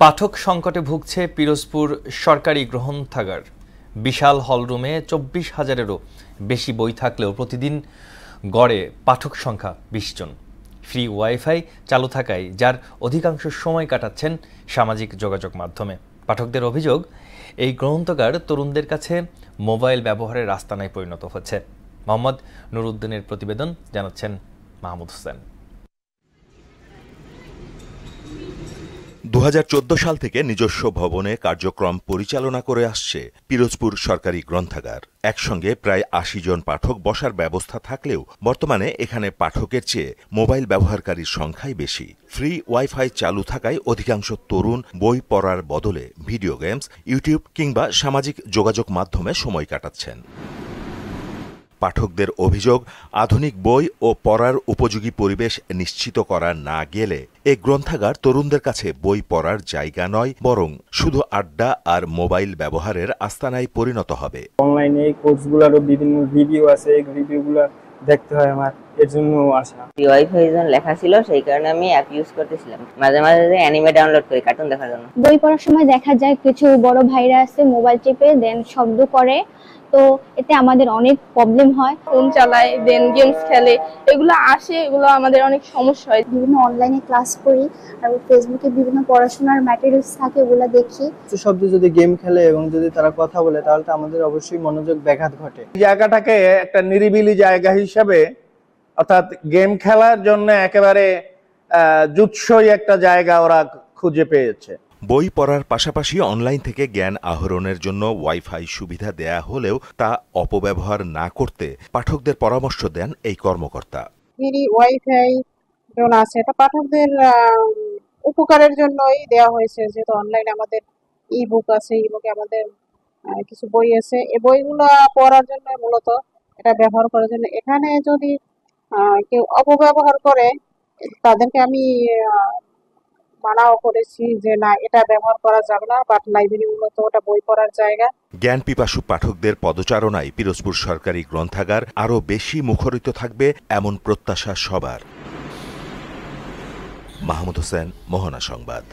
পাঠক সংকটে ভুগছে পিরোজপুর সরকারি গ্রন্থাগার। বিশাল হলরুমে ২৪,০০০-এরও বেশি বই থাকলেও প্রতিদিন গড়ে পাঠক সংখ্যা ২০ জন। ফ্রি ওয়াইফাই চালু থাকায় যার অধিকাংশ সময় কাটাচ্ছেন সামাজিক যোগাযোগ মাধ্যমে। পাঠকদের অভিযোগ, এই গ্রন্থাগার তরুণদের কাছে মোবাইল ব্যবহারের আস্তানায় পরিণত হচ্ছে। মোহাম্মদ নুরুদ্দিনের প্রতিবেদন, জানাচ্ছেন মাহমুদ হোসেন। ২০১৪ সাল থেকে নিজস্ব ভবনে কার্যক্রম পরিচালনা করে আসছে পিরোজপুর সরকারি গ্রন্থাগার। একসঙ্গে প্রায় ৮০ জন পাঠক বসার ব্যবস্থা থাকলেও বর্তমানে এখানে পাঠকের চেয়ে মোবাইল ব্যবহারকারীর সংখ্যাই বেশি। ফ্রি ওয়াইফাই চালু থাকায় অধিকাংশ তরুণ বই পড়ার বদলে ভিডিও গেমস, ইউটিউব কিংবা সামাজিক যোগাযোগ মাধ্যমে সময় কাটাচ্ছেন। পাঠকদের অভিযোগ, আধুনিক বই ও পড়ার উপযোগী পরিবেশ নিশ্চিত করা না গেলে এ গ্রন্থাগার তরুণদের কাছে বই পড়ার জায়গা নয়, বরং শুধু আড্ডা আর মোবাইল ব্যবহারের আস্তানায় পরিণত হবে। অনলাইনে এই কোর্সগুলোরও বিভিন্ন ভিডিও আছে, এই ভিডিওগুলো দেখতে হয় আমার, এর জন্য আসা। ওয়াইফাই যখন লেখা ছিল সেই কারণে আমি অ্যাপ ইউজ করতেছিলাম, মাঝে মাঝে অ্যানিমে ডাউনলোড করি কার্টুন দেখার জন্য। বই পড়ার সময় দেখা যায় কিছু বড় ভাইরা আছে মোবাইল টিপে দেন শব্দ করে, তো এতে আমাদের অনেক প্রবলেম হয়। ফোন চালায়, দেন গেমস খেলে, এগুলো আসে, এগুলো আমাদের অনেক সমস্যা হয়। বিভিন্ন অনলাইনে ক্লাস করি আর ফেসবুকে বিভিন্ন পড়াশোনার ম্যাটেরিয়ালস থাকে, ওগুলো দেখি। শব্দ যদি গেম খেলে এবং যদি তারা কথা বলে তাহলে তো আমাদের অবশ্যই মনোযোগ ব্যাঘাত ঘটে। জায়গাটাকে একটা নিরিবিলি জায়গা হিসাবে, অর্থাৎ গেম খেলার জন্য একেবারে জুৎসই একটা জায়গা ওরা খুঁজে পেয়েছে। বই পড়ার পাশাপাশি অনলাইন থেকে জ্ঞান আহরণের জন্য ওয়াইফাই সুবিধা দেয়া হলেও তা অপব্যবহার না করতে পাঠকদের পরামর্শ দেন এই কর্মকর্তা। ওয়াইফাই যেমন আছে, এটা পাঠকদের উপকারের জন্যই দেওয়া হয়েছে, যেহেতু অনলাইনে আমাদের ই বুক আছে, ই বুকে আমাদের কিছু বই আছে, এই বইগুলো পড়ার জন্য মূলত এটা ব্যবহার করার জন্য। এখানে যদি কেউ অপব্যবহার করে তাদেরকে আমি মানাও করেছি যে না, এটা ব্যবহার করা যাবে না, বাট লাইব্রেরি মূলত ওটা বই পড়ার জায়গা। জ্ঞান পিপাসু পাঠকদের পদচারণায় পিরোজপুর সরকারি গ্রন্থাগার আরও বেশি মুখরিত থাকবে এমন প্রত্যাশা সবার। মাহমুদ হোসেন, মোহনা সংবাদ।